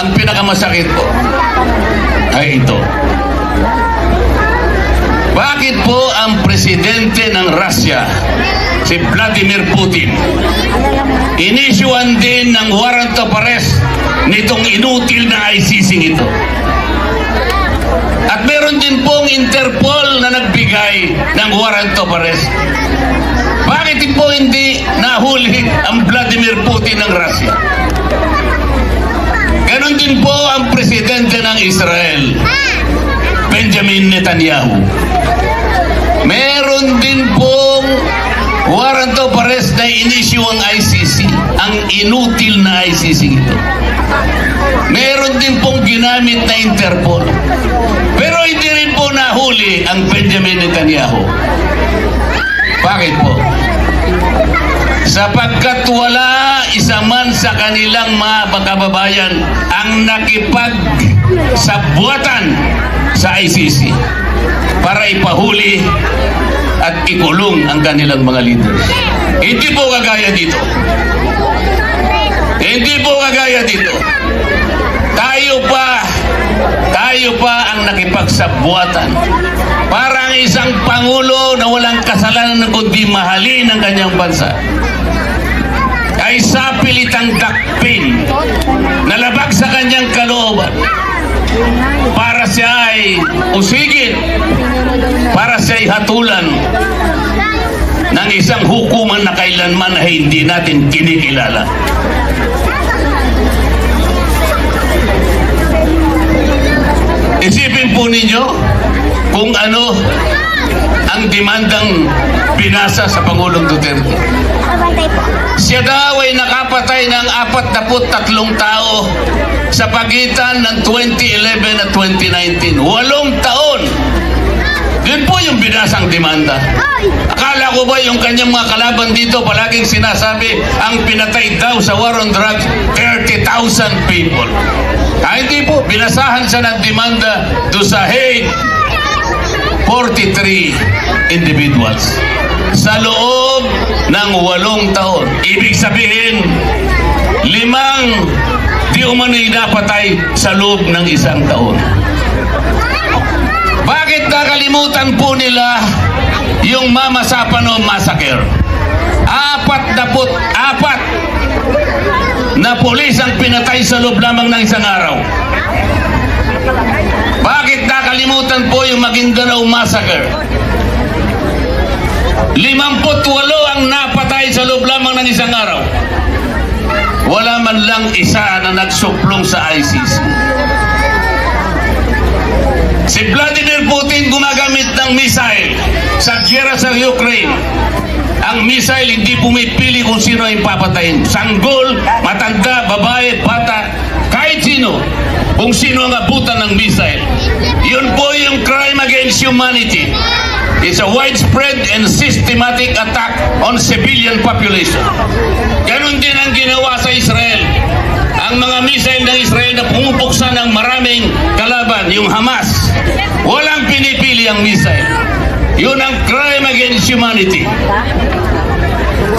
ang pinakamasakit po ay ito. Bakit po ang presidente ng Russia, si Vladimir Putin, inisyuan din ng warrant of arrest nitong inutil na ICC ito? At meron din pong Interpol na nagbigay ng warrant of arrest. Bakit po hindi nahuli ang Vladimir Putin ng Russia? Ganon din po ang presidente ng Israel, Benjamin Netanyahu. Meron din pong warrant of arrest na inisyu ang ICC, ang inutil na ICC ito. Meron din pong ginamit na Interpol. Pero hindi rin po nahuli ang Benjamin Netanyahu. Bakit po? Sapagkat wala isa man sa kanilang mga kababayan ang nakipagsabwatan sa ICC para ipahuli at ikulong ang kanilang mga leaders. Hindi po kagaya dito. Hindi po kagaya dito. Tayo pa ang nakipagsabwatan. Parang isang pangulo na walang kasalanan kundi mahalin ang kanyang bansa ay sapilitang dakpin, nalabag sa kanyang kalooban para siya ay usigin, para siya ay hatulan ng isang hukuman na kailanman ay hindi natin kinikilala. Isipin po ninyo kung ano ang demandang binasa sa Pangulong Duterte. Siya daw ay nakapatay ng 43 tao sa pagitan ng 2011 at 2019. 8 taon. Yun po yung binasang demanda. Akala ko ba yung kanyang mga kalaban dito palaging sinasabi ang pinatay daw sa war on drugs 30,000 people. Hindi po, binasahan siya ng demanda do sa Hague 43 individuals sa loob ng 8 taon. Ibig sabihin, 5 di umano'y napatay sa loob ng 1 taon. Bakit nakalimutan po nila yung Mama Sapano Massacre? 44 na pulis ang pinatay sa loob lamang ng 1 araw. Bakit nakalimutan po yung Maguindanao Massacre? 58 ang napatay sa loob lamang ng 1 araw. Wala man lang isa na nagsuplong sa ICC. Si Vladimir Putin gumagamit ng missile sa giyera sa Ukraine. Ang missile hindi pumipili kung sino ay papatayin. Sanggol, matanda, babae, bata, kahit sino. Kung sino ang abutan ng missile. Yun po yung crime against humanity. It's a widespread and systematic attack on civilian population. Ganon din ang ginawa sa Israel. Ang mga missile ng Israel na pumupuksa ng maraming kalaban, yung Hamas, walang pinipili ang missile. Yun ang crime against humanity.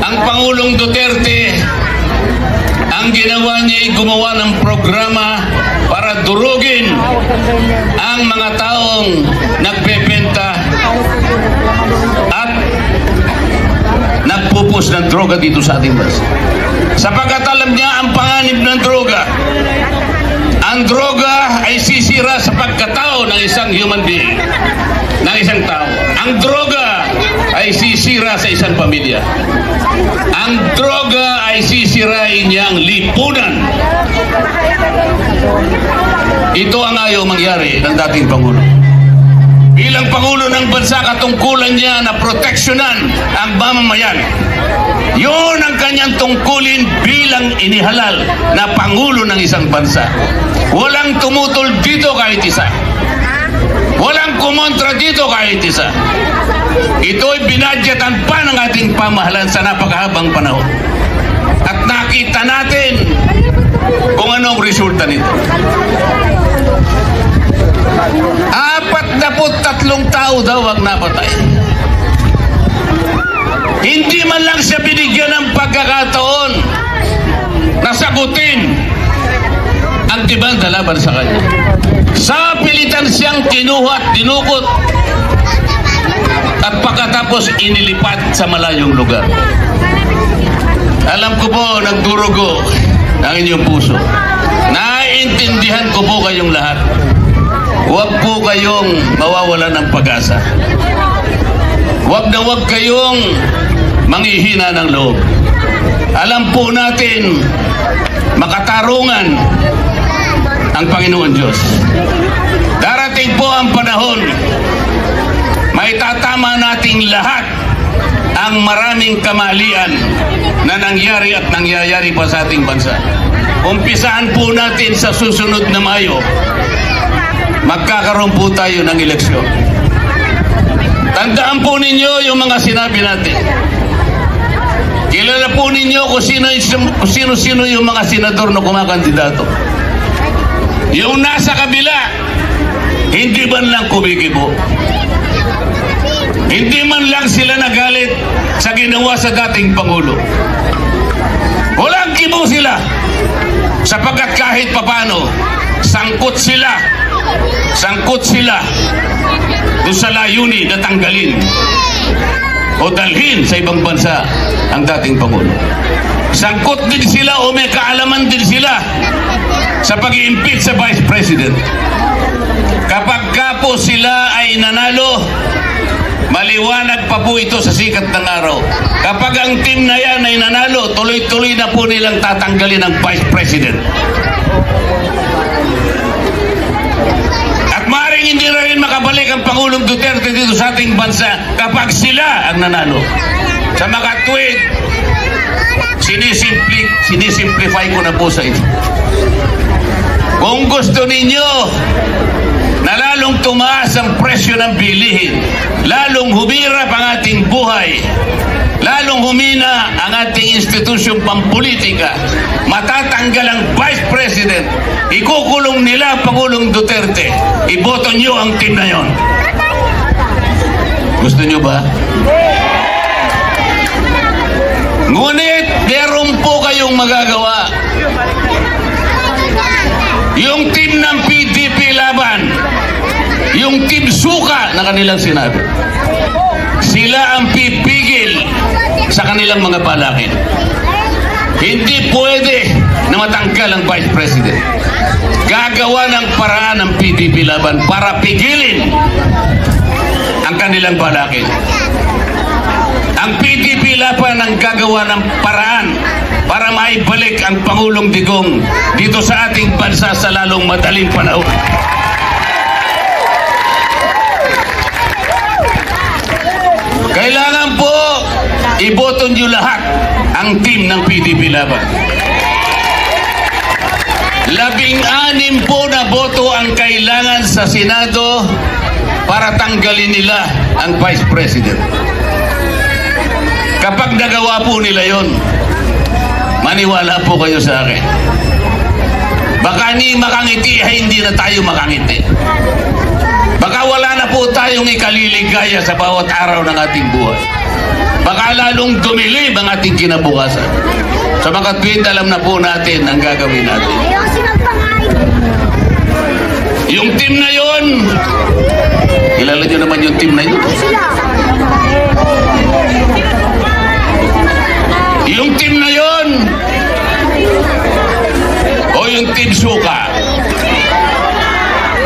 Ang Pangulong Duterte, ang ginawa niya ay gumawa ng programa para durugin ang mga taong nagbebenta at nagpupus ng droga dito sa ating bansa. Sapagkat alam niya ang panganib ng droga. Ang droga ay sisira sa pagkatao ng isang human being, ng isang tao. Ang droga ay sisira sa isang pamilya. Ang droga ay sisirain niya ang lipunan. Ito ang ayaw mangyari ng dating Pangulo. Bilang Pangulo ng bansa, katungkulan niya na proteksyonan ang mamamayan. Yun ang kanyang tungkulin bilang inihalal na Pangulo ng isang bansa. Walang tumutol dito kahit isa. Walang kumontra dito kahit isa. Ito'y binadgetan pa ng ating pamahalaan sa napakahabang panahon. At nakita natin kung anong resulta nito. 43 tao daw ang napatay. Hindi man lang siya binigyan ng pagkakataon na sagutin ang demanda laban sa kanya. Sa pilitan siyang kinuha at dinukot at pagkatapos inilipat sa malayong lugar. Alam ko po, nagdurugo ang inyong puso. Naiintindihan ko po kayong lahat. Huwag po kayong mawawalan ng pag-asa. Huwag na huwag kayong manghihina ng loob. Alam po natin, makatarungan ang Panginoon Diyos. Darating po ang panahon, may tatama nating lahat ang maraming kamalian na nangyari at nangyayari pa sa ating bansa. Umpisaan po natin sa susunod na Mayo, magkakaroon po tayo ng eleksyon. Tandaan po ninyo yung mga sinabi natin. Kilala po ninyo kung sino-sino yung mga senador na kumakandidato. Yung nasa kabila, hindi man lang kumikibo. Hindi man lang sila nagalit sa ginawa sa dating Pangulo. Walang kibo sila. Sapagkat kahit papano, sangkot sila doon sa layunin na tanggalin o dalhin sa ibang bansa ang dating Pangulo. Sangkot din sila o may kaalaman din sila sa pag-i-impeach sa Vice President. Kapag ka po sila ay nanalo, maliwanag pa po ito sa sikat ng araw. Kapag ang team na yan ay nanalo, tuloy-tuloy na po nilang tatanggalin ang Vice President. At maaaring hindi na rin makabalik ang Pangulong Duterte dito sa ating bansa kapag sila ang nanalo. Sa mga tweet, sinisimplify ko na po sa inyo. Kung gusto ninyo na lalong tumaas ang presyo ng bilihin, lalong humirap ang ating buhay, lalong humina ang ating institusyong pampolitika, matatanggal ang Vice President, ikukulong nila Pangulong Duterte, iboto nyo ang team na yon. Gusto nyo ba? Ngunit meron po kayong magagawa. Yung team ng PDP laban, yung team suka na kanilang sinabi, sila ang pipigil sa kanilang mga balakid. Hindi pwede na matanggal ang Vice President. Gagawa ng paraan ng PDP laban para pigilin ang kanilang balakid. Ang PDP laban ang gagawa ng paraan para maibalik ang Pangulong Digong dito sa ating bansa sa lalong madaling panahon. Kailangan po iboto nyo lahat ang team ng PDP laban. 16 po na boto ang kailangan sa Senado para tanggalin nila ang Vice President. Kapag nagawa po nila yon, maniwala po kayo sa akin. Baka ni makangiti ay hindi na tayo makangiti. Baka wala na po tayong ikaliligaya sa bawat araw ng ating buhay. Baka lalong dumilib ang ating kinabukasan. Sa mga tweet, alam na po natin ang gagawin natin. Yung team na yon, kilala nyo naman yung team na yun. Yung team na yon, o yung team suka.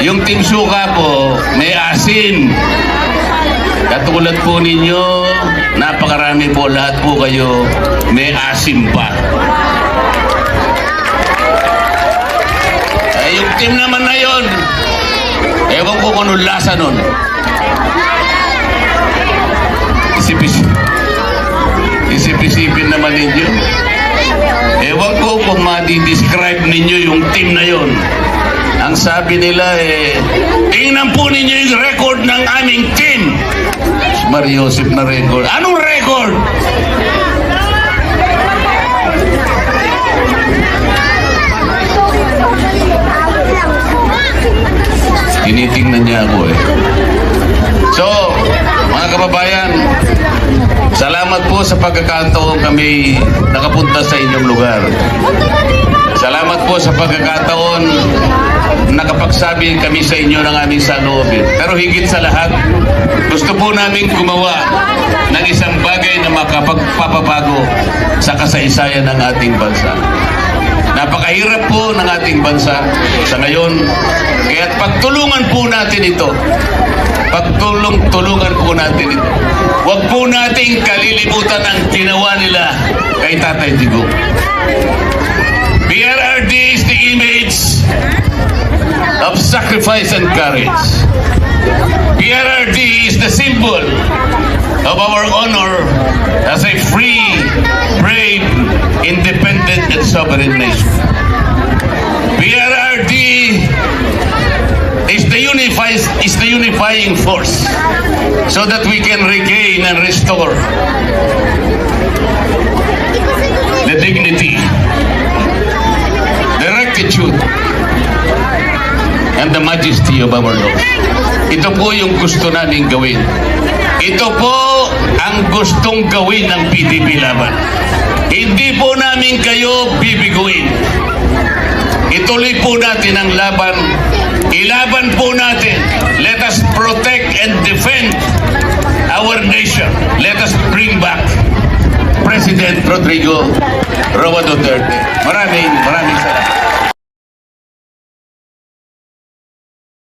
Yung team suka po, may asin. Katulad po ninyo, napakarami po, lahat po kayo, may asim pa. Yung team naman na yon, ewan ko kung anong lasa nun. Isip-isipin naman ninyo. Ewan ko kung ma-describe ninyo yung team na yon. Ang sabi nila tingnan po ninyo yung record ng aming team. Mariosip na record. Anong record? Tinitingnan niya ako So, mga kababayan, salamat po sa pagkakataon kami nakapunta sa inyong lugar. Salamat po sa pagkakataon nakapagsabi kami sa inyo ng aming saloobin. Pero higit sa lahat, gusto po namin gumawa ng isang bagay na makapagpapabago sa kasaysayan ng ating bansa. Napakahirap po ng ating bansa sa ngayon, kaya't pagtulungan po natin ito. Pagtulungan po natin ito. Huwag po nating kalilimutan ang ginawa nila kay Tatay Digong. PRRD is the image of sacrifice and courage. PRRD is the symbol of our honor as a free, brave, independent and sovereign nation. PRRD is the unifying force so that we can regain and restore the dignity, the rectitude, and the majesty of our laws. Ito po yung gusto namin gawin. Ito po ang gustong gawin ng PDP Laban. Hindi po namin kayo bibiguin. Ituloy po natin ang laban. Ilaban po natin. Let us protect and defend our nation. Let us bring back President Rodrigo Roa Duterte. Maraming salamat.